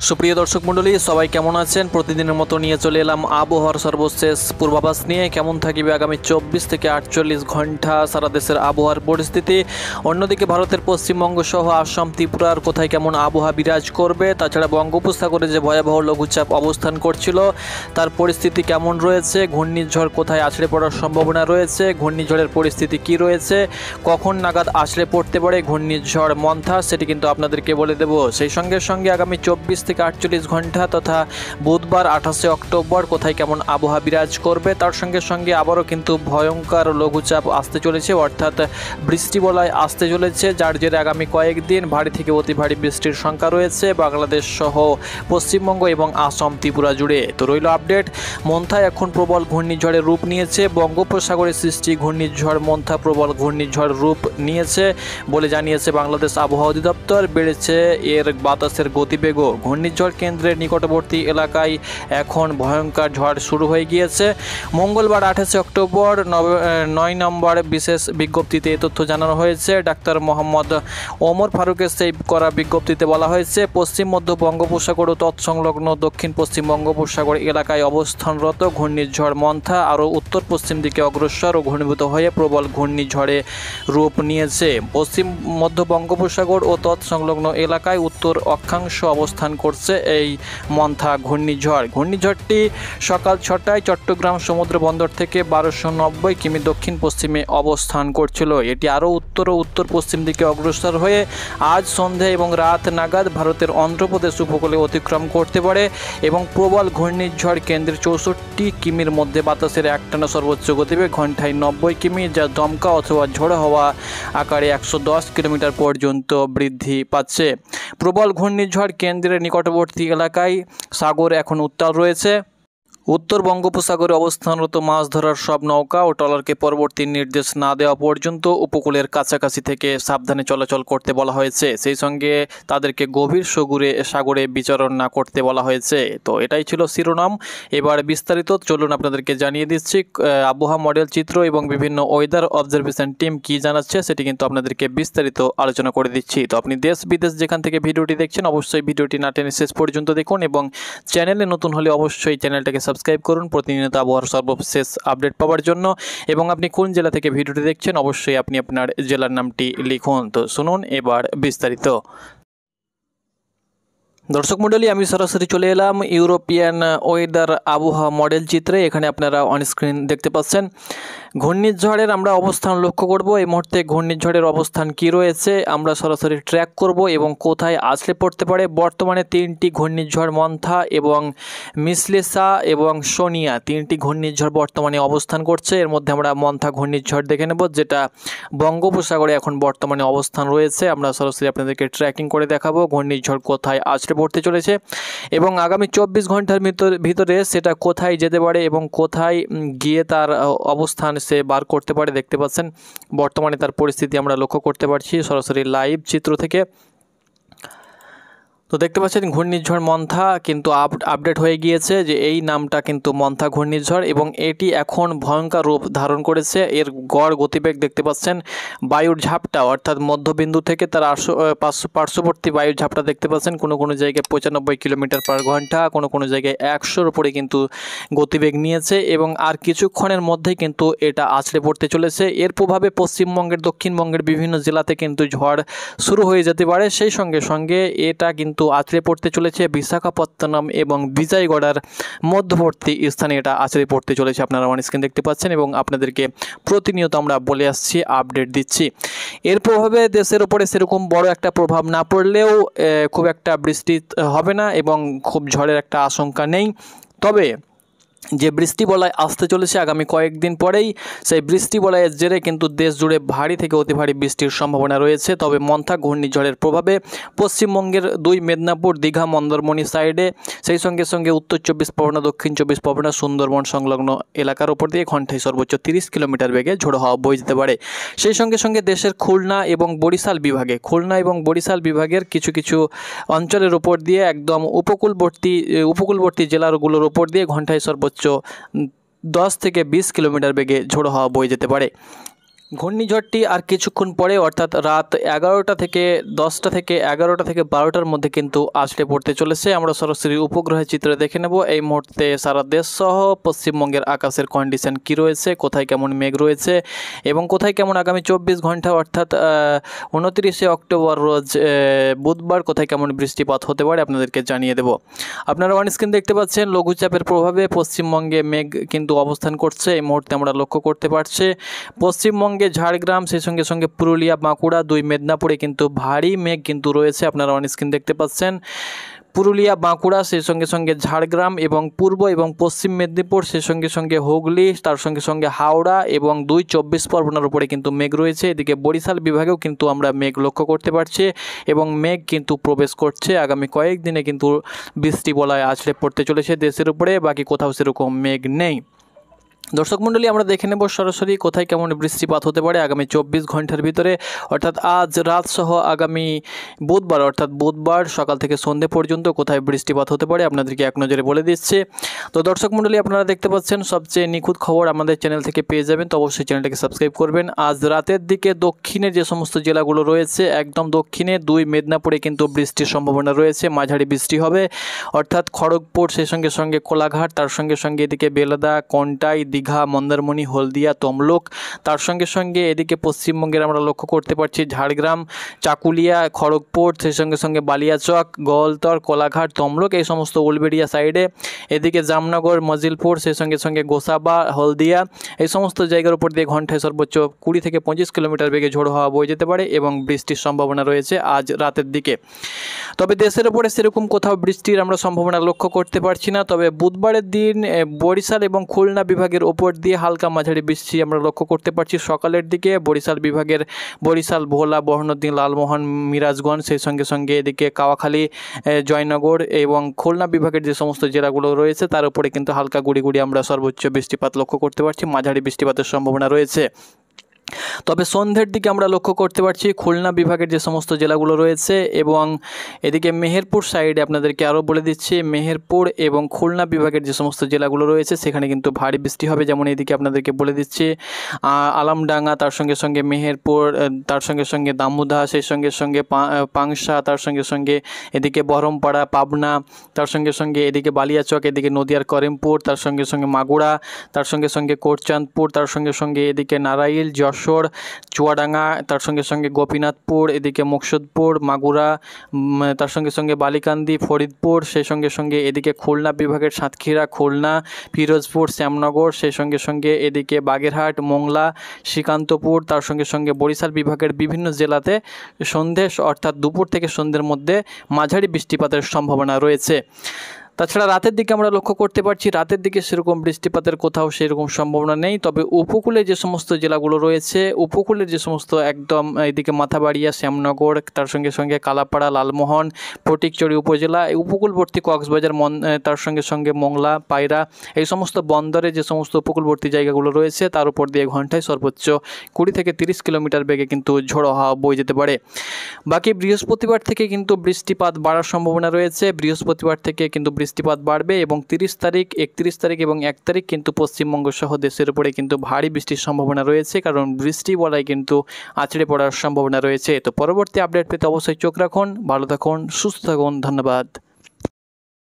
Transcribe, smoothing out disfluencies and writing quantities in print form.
সুপ্রিয় দর্শক মণ্ডলী সবাই কেমন আছেন? প্রতিদিনের মতো নিয়ে চলে এলাম আবহাওয়ার সর্বশেষ পূর্বাভাস নিয়ে। কেমন থাকবে আগামী 24 থেকে 48 ঘন্টা সারা দেশের আবহাওয়ার পরিস্থিতি। অন্যদিকে ভারতের পশ্চিমবঙ্গ সহ আসাম ত্রিপুরার কোথায় কেমন আবহাওয়া বিরাজ করবে, তাছাড়া বঙ্গোপসাগরে যে ভয়াবহ লঘুচাপ অবস্থান করছিল তার পরিস্থিতি কেমন রয়েছে, ঘূর্ণিঝড় কোথায় আছড়ে পড়ার সম্ভাবনা রয়েছে, ঘূর্ণিঝড়ের পরিস্থিতি কি রয়েছে, কখন নাগাদ আছড়ে পড়তে পারে ঘূর্ণিঝড় মন্থা, সেটি কিন্তু আপনাদেরকে বলে দেব। সেই সঙ্গে সঙ্গে আগামী 24 থেকে 48 ঘন্টা তথা বুধবার 28 অক্টোবর কোথায় কেমন আবহাওয়া বিরাজ করবে, তার সঙ্গে সঙ্গে আবারও কিন্তু ভয়ঙ্কর লঘুচাপ আসতে চলেছে, অর্থাৎ বৃষ্টিবলয় আসতে চলেছে, যার জেরে আগামী কয়েকদিন ভারী থেকে অতি ভারী বৃষ্টির সংখ্যা রয়েছে বাংলাদেশ সহ পশ্চিমবঙ্গ এবং আসাম ত্রিপুরা জুড়ে। তো রইল আপডেট। মন্থা এখন প্রবল ঘূর্ণিঝড়ের রূপ নিয়েছে। বঙ্গোপসাগরে সৃষ্টি ঘূর্ণিঝড় মন্থা প্রবল ঘূর্ণিঝড় রূপ নিয়েছে বলে জানিয়েছে বাংলাদেশ আবহাওয়া অধিদপ্তর। বেড়েছে এর বাতাসের গতিবেগও। ঘূর্ণিঝড় কেন্দ্রের নিকটবর্তী এলাকায় এখন ভয়ঙ্কর ঝড় শুরু হয়ে গিয়েছে। মঙ্গলবার 28 অক্টোবর 9 নম্বর বিশেষ বিজ্ঞপ্তিতে এই তথ্য জানানো হয়েছে। ডাক্তার মোহাম্মদ ওমর ফারুকের সেভ করা বিজ্ঞপ্তিতে বলা হয়েছে, পশ্চিম মধ্য বঙ্গোপসাগর ও তৎসংলগ্ন দক্ষিণ পশ্চিম বঙ্গোপসাগর এলাকায় অবস্থানরত ঘূর্ণিঝড় মন্থা আরও উত্তর পশ্চিম দিকে অগ্রসর ও ঘনীভূত হয়ে প্রবল ঘূর্ণিঝড়ে রূপ নিয়েছে। পশ্চিম মধ্য বঙ্গোপসাগর ও তৎসংলগ্ন এলাকায় উত্তর অক্ষাংশ অবস্থান করছে এই মন্থা ঘূর্ণিঝড়। ঘূর্ণিঝড়টি সকাল 6টায় চট্টগ্রাম সমুদ্র বন্দর থেকে 1290 কিমি দক্ষিণ পশ্চিমে অবস্থান করছিল। এটি আরও উত্তর ও উত্তর পশ্চিম দিকে অগ্রসর হয়ে আজ সন্ধ্যা এবং রাত নাগাদ ভারতের অন্ধ্রপ্রদেশ উপকূলে অতিক্রম করতে পারে এবং প্রবল ঘূর্ণিঝড় কেন্দ্রের 64 কিমির মধ্যে বাতাসের একটানা সর্বোচ্চ গতিবেগ ঘন্টায় 90 কিমি, যা দমকা অথবা ঝোড়ো হওয়া আকারে 110 কিলোমিটার পর্যন্ত বৃদ্ধি পাচ্ছে। প্রবল ঘূর্ণিঝড় কেন্দ্রের নিকটবর্তী এলাকায় সাগর এখন উত্তাল রয়েছে। উত্তর বঙ্গোপসাগরে অবস্থানরত মাছ ধরার সব নৌকা ও ট্রলারকে পরবর্তী নির্দেশ না দেওয়া পর্যন্ত উপকূলের কাছাকাছি থেকে সাবধানে চলাচল করতে বলা হয়েছে। সেই সঙ্গে তাদেরকে গভীর সাগরে বিচরণ না করতে বলা হয়েছে। তো এটাই ছিল শিরোনাম। এবার বিস্তারিত চলুন আপনাদেরকে জানিয়ে দিচ্ছি আবহাওয়া মডেল চিত্র এবং বিভিন্ন ওয়েদার অবজারভেশন টিম কি জানাচ্ছে সেটি কিন্তু আপনাদেরকে বিস্তারিত আলোচনা করে দিচ্ছি। তো আপনি দেশ বিদেশ যেখান থেকে ভিডিওটি দেখছেন অবশ্যই ভিডিওটি না টেনে শেষ পর্যন্ত দেখুন এবং চ্যানেলে নতুন হলে অবশ্যই চ্যানেলটাকে সাবস্ক্রাইব করুন প্রতিনিয়ত আবহাওয়ার সর্বশেষ আপডেট পাওয়ার জন্য। এবং আপনি কোন জেলা থেকে ভিডিওটি দেখছেন অবশ্যই আপনি আপনার জেলার নামটি লিখুন। তো শুনুন এবার বিস্তারিত। দর্শক মণ্ডলী, আমি সরাসরি চলে এলাম ইউরোপিয়ান ওয়েদার আবহাওয়া মডেল চিত্রে। এখানে আপনারা অনস্ক্রিন দেখতে পাচ্ছেন ঘূর্ণিঝড়ের আমরা অবস্থান লক্ষ্য করব। এই মুহূর্তে ঘূর্ণিঝড়ের অবস্থান কি রয়েছে আমরা সরাসরি ট্র্যাক করব এবং কোথায় আছড়ে পড়তে পারে। বর্তমানে 3টি ঘূর্ণিঝড় মন্থা এবং মিসলেসা এবং সোনিয়া 3টি ঘূর্ণিঝড় বর্তমানে অবস্থান করছে। এর মধ্যে আমরা মন্থা ঘূর্ণিঝড় দেখে নেব, যেটা বঙ্গোপসাগরে এখন বর্তমানে অবস্থান রয়েছে। আমরা সরাসরি আপনাদেরকে ট্র্যাকিং করে দেখাবো ঘূর্ণিঝড় কোথায় আছড়ে পড়তে চলেছে এবং আগামী 24 ঘন্টার ভিতরে সেটা কোথায় যেতে পারে এবং কোথায় গিয়ে তার অবস্থান সে বার করতে পারে। দেখতে পাচ্ছেন বর্তমানে তার পরিস্থিতি আমরা লক্ষ্য করতে পারছি সরাসরি লাইভ চিত্র থেকে। তো দেখতে পাচ্ছেন ঘূর্ণিঝড় মন্থা কিন্তু আপডেট হয়ে গিয়েছে যে এই নামটা কিন্তু মন্থা ঘূর্ণিঝড় এবং এটি এখন ভয়ঙ্কর রূপ ধারণ করেছে। এর গড় গতিবেগ দেখতে পাচ্ছেন বায়ুর ঝাপটা অর্থাৎ মধ্যবিন্দু থেকে তার পার্শ্ববর্তী বায়ুর ঝাপটা দেখতে পাচ্ছেন কোনো কোনো জায়গায় 95 কিলোমিটার পার ঘন্টা, কোনো কোনো জায়গায় 100-র উপরে কিন্তু গতিবেগ নিয়েছে এবং আর কিছুক্ষণের মধ্যেই কিন্তু এটা আছড়ে পড়তে চলেছে। এর প্রভাবে পশ্চিমবঙ্গের দক্ষিণবঙ্গের বিভিন্ন জেলাতে কিন্তু ঝড় শুরু হয়ে যেতে পারে। সেই সঙ্গে সঙ্গে এটা কিন্তু আছড়ে পড়তে চলেছে বিশাখাপত্তনম এবং বিজয়গড়ার মধ্যবর্তী স্থানে এটা আছড়ে পড়তে চলেছে। আপনারা অন স্ক্রিন দেখতে পাচ্ছেন এবং আপনাদেরকে প্রতিনিয়ত আমরা বলে আসছি, আপডেট দিচ্ছি। এর প্রভাবে দেশের উপরে সেরকম বড় একটা প্রভাব না পড়লেও খুব একটা বৃষ্টি হবে না এবং খুব ঝড়ের একটা আশঙ্কা নেই। তবে যে বৃষ্টিবলয় আসতে চলেছে আগামী কয়েকদিন পরেই, সেই বৃষ্টিবলয়ের জেরে কিন্তু দেশ জুড়ে ভারী থেকে অতি ভারী বৃষ্টির সম্ভাবনা রয়েছে। তবে মন্থা ঘূর্ণিঝড়ের প্রভাবে পশ্চিমবঙ্গের 2 মেদিনীপুর, দীঘা, মন্দারমণি সাইডে, সেই সঙ্গে সঙ্গে উত্তর 24 পরগনা, দক্ষিণ 24 পরগনা, সুন্দরবন সংলগ্ন এলাকার উপর দিয়ে ঘন্টায় সর্বোচ্চ 30 কিলোমিটার বেগে ঝোড়ো হাওয়া বয়ে যেতে পারে। সেই সঙ্গে সঙ্গে দেশের খুলনা এবং বরিশাল বিভাগের কিছু কিছু অঞ্চলের উপর দিয়ে একদম উপকূলবর্তী জেলাগুলোর উপর দিয়ে ঘন্টায় সর্বোচ্চ 10 থেকে 20 কিলোমিটার বেগে ঝোড়ো হাওয়া বয়ে যেতে পারে। ঘূর্ণিঝড়টি আর কিছুক্ষণ পরে অর্থাৎ রাত 11টা থেকে 10টা থেকে 11টা থেকে 12টার মধ্যে কিন্তু আছড়ে পড়তে চলেছে। আমরা সরাসরি উপগ্রহের চিত্র দেখে নেব এই মুহূর্তে সারা দেশ সহ পশ্চিমবঙ্গের আকাশের কন্ডিশন কি রয়েছে, কোথায় কেমন মেঘ রয়েছে এবং কোথায় কেমন আগামী 24 ঘন্টা অর্থাৎ 29শে অক্টোবর রোজ বুধবার কোথায় কেমন বৃষ্টিপাত হতে পারে আপনাদেরকে জানিয়ে দেব। আপনারা অন স্ক্রিন দেখতে পাচ্ছেন লঘুচাপের প্রভাবে পশ্চিমবঙ্গে মেঘ কিন্তু অবস্থান করছে। এই মুহূর্তে আমরা লক্ষ্য করতে পারছি পশ্চিমবঙ্গে ঝাড়গ্রাম সেই সঙ্গে সঙ্গে পুরুলিয়া, বাঁকুড়া, 2 মেদিনীপুরে কিন্তু ভারী মেঘ কিন্তু রয়েছে। আপনারা অন স্ক্রিন দেখতে পাচ্ছেন পুরুলিয়া, বাঁকুড়া সেই সঙ্গে সঙ্গে ঝাড়গ্রাম এবং পূর্ব এবং পশ্চিম মেদিনীপুর সেই সঙ্গে সঙ্গে হুগলি, তার সঙ্গে সঙ্গে হাওড়া এবং 2 24 পরগনার উপরে কিন্তু মেঘ রয়েছে। এদিকে বরিশাল বিভাগেও কিন্তু আমরা মেঘ লক্ষ্য করতে পারছি এবং মেঘ কিন্তু প্রবেশ করছে। আগামী কয়েকদিনে কিন্তু বৃষ্টি বলয় আছড়ে পড়তে চলেছে দেশের উপরে, বাকি কোথাও সেরকম মেঘ নেই। দর্শক মণ্ডলী, আমরা দেখে নেব সরাসরি কোথায় কেমন বৃষ্টিপাত হতে পারে আগামী 24 ঘন্টার ভিতরে অর্থাৎ আজ রাত সহ আগামী বুধবার অর্থাৎ বুধবার সকাল থেকে সন্ধ্যে পর্যন্ত কোথায় বৃষ্টিপাত হতে পারে আপনাদেরকে এক নজরে বলে দিচ্ছে। তো দর্শক মণ্ডলী, আপনারা দেখতে পাচ্ছেন সবচেয়ে নিখুঁত খবর আমাদের চ্যানেল থেকে পেয়ে যাবেন, তো অবশ্যই চ্যানেলটাকে সাবস্ক্রাইব করবেন। আজ রাতের দিকে দক্ষিণে যে সমস্ত জেলাগুলো রয়েছে একদম দক্ষিণে 2 মেদিনীপুরে কিন্তু বৃষ্টির সম্ভাবনা রয়েছে, মাঝারি বৃষ্টি হবে অর্থাৎ খড়গপুর সেই সঙ্গে সঙ্গে কোলাঘাট, তার সঙ্গে সঙ্গে এদিকে বেলদা, কন্টাই, দীঘা, মন্দারমণি, হলদিয়া, তমলুক, তার সঙ্গে সঙ্গে এদিকে পশ্চিমবঙ্গের আমরা লক্ষ্য করতে পারছি ঝাড়গ্রাম, চাকুলিয়া, খড়গপুর সেই সঙ্গে সঙ্গে বালিয়াচক, গোয়ালতর, কোলাঘাট, তমলুক এই সমস্ত উলবেড়িয়া সাইডে, এদিকে জামনগর, মজিলপুর সেই সঙ্গে সঙ্গে গোসাবা, হলদিয়া এই সমস্ত জায়গার উপর দিয়ে ঘন্টায় সর্বোচ্চ 20 থেকে 25 কিলোমিটার বেগে ঝোড়ো হাওয়া বয়ে যেতে পারে এবং বৃষ্টির সম্ভাবনা রয়েছে আজ রাতের দিকে। তবে দেশের উপরে সেরকম কোথাও বৃষ্টির আমরা সম্ভাবনা লক্ষ্য করতে পারছি না। তবে বুধবারের দিন বরিশাল এবং খুলনা বিভাগের ওপর দিয়ে হালকা মাঝারি বৃষ্টি আমরা লক্ষ্য করতে পারছি সকালের দিকে। বরিশাল বিভাগের বরিশাল, ভোলা, বহরমদিন, লালমোহন, মিরাজগঞ্জ সেই সঙ্গে সঙ্গে এদিকে কাওয়াখালী, জয়নগর এবং খুলনা বিভাগের যে সমস্ত জেলাগুলো রয়েছে তার উপরে কিন্তু হালকা গুড়ি গুড়ি আমরা সর্বোচ্চ বৃষ্টিপাত লক্ষ্য করতে পারছি, মাঝারি বৃষ্টিপাতের সম্ভাবনা রয়েছে। তবে সন্ধ্যের দিকে আমরা লক্ষ্য করতে পারছি খুলনা বিভাগের যে সমস্ত জেলাগুলো রয়েছে এবং এদিকে মেহেরপুর সাইডে আপনাদেরকে আরও বলে দিচ্ছি মেহেরপুর এবং খুলনা বিভাগের যে সমস্ত জেলাগুলো রয়েছে সেখানে কিন্তু ভারী বৃষ্টি হবে। যেমন এদিকে আপনাদেরকে বলে দিচ্ছি আলমডাঙ্গা, তার সঙ্গে সঙ্গে মেহেরপুর, তার সঙ্গে সঙ্গে দামুদা, সেই সঙ্গে সঙ্গে পাংশা, তার সঙ্গে সঙ্গে এদিকে বহরমপাড়া, পাবনা, তার সঙ্গে সঙ্গে এদিকে বালিয়াচক, এদিকে নদিয়ার করিমপুর, তার সঙ্গে সঙ্গে মাগুরা, তার সঙ্গে সঙ্গে কোটচাঁদপুর, তার সঙ্গে সঙ্গে এদিকে নারাইল, যশোর, চুয়াডাঙ্গা, তার সঙ্গে সঙ্গে গোপীনাথপুর, এদিকে মুকসুদপুর, মাগুরা, তার সঙ্গে সঙ্গে বালিকান্দি, ফরিদপুর, সেই সঙ্গে সঙ্গে এদিকে খুলনা বিভাগের সাতক্ষীরা, খুলনা, পিরোজপুর, শ্যামনগর, সেই সঙ্গে সঙ্গে এদিকে বাগেরহাট, মোংলা, শ্রীকান্তপুর, তার সঙ্গে সঙ্গে বরিশাল বিভাগের বিভিন্ন জেলাতে সন্ধ্যে অর্থাৎ দুপুর থেকে সন্ধ্যের মধ্যে মাঝারি বৃষ্টিপাতের সম্ভাবনা রয়েছে। তাছাড়া রাতের দিকে আমরা লক্ষ্য করতে পারছি রাতের দিকে সেরকম বৃষ্টিপাতের কোথাও সেরকম সম্ভাবনা নেই। তবে উপকূলে যে সমস্ত জেলাগুলো রয়েছে, উপকূলের যে সমস্ত একদম এদিকে মাথাবাড়িয়া, শ্যামনগর, তার সঙ্গে সঙ্গে কালাপাড়া, লালমোহন, ফটিকছড়ি উপজেলা, এই উপকূলবর্তী কক্সবাজার, তার সঙ্গে সঙ্গে মোংলা, পায়রা এই সমস্ত বন্দরে যে সমস্ত উপকূলবর্তী জায়গাগুলো রয়েছে তার উপর দিয়ে ঘন্টায় সর্বোচ্চ 20 থেকে 30 কিলোমিটার বেগে কিন্তু ঝোড়ো হাওয়া বয়ে যেতে পারে। বাকি বৃহস্পতিবার থেকে কিন্তু বৃষ্টিপাত বাড়ার সম্ভাবনা রয়েছে। বৃহস্পতিবার থেকে কিন্তু বৃষ্টিপাত বাড়বে এবং 30 তারিখ, 31 তারিখ এবং 1 তারিখ কিন্তু পশ্চিমবঙ্গ সহ দেশের উপরে কিন্তু ভারী বৃষ্টির সম্ভাবনা রয়েছে, কারণ বৃষ্টি বলায় কিন্তু আছড়ে পড়ার সম্ভাবনা রয়েছে। তো পরবর্তী আপডেট পেতে অবশ্যই চোখ রাখুন। ভালো থাকুন, সুস্থ থাকুন, ধন্যবাদ।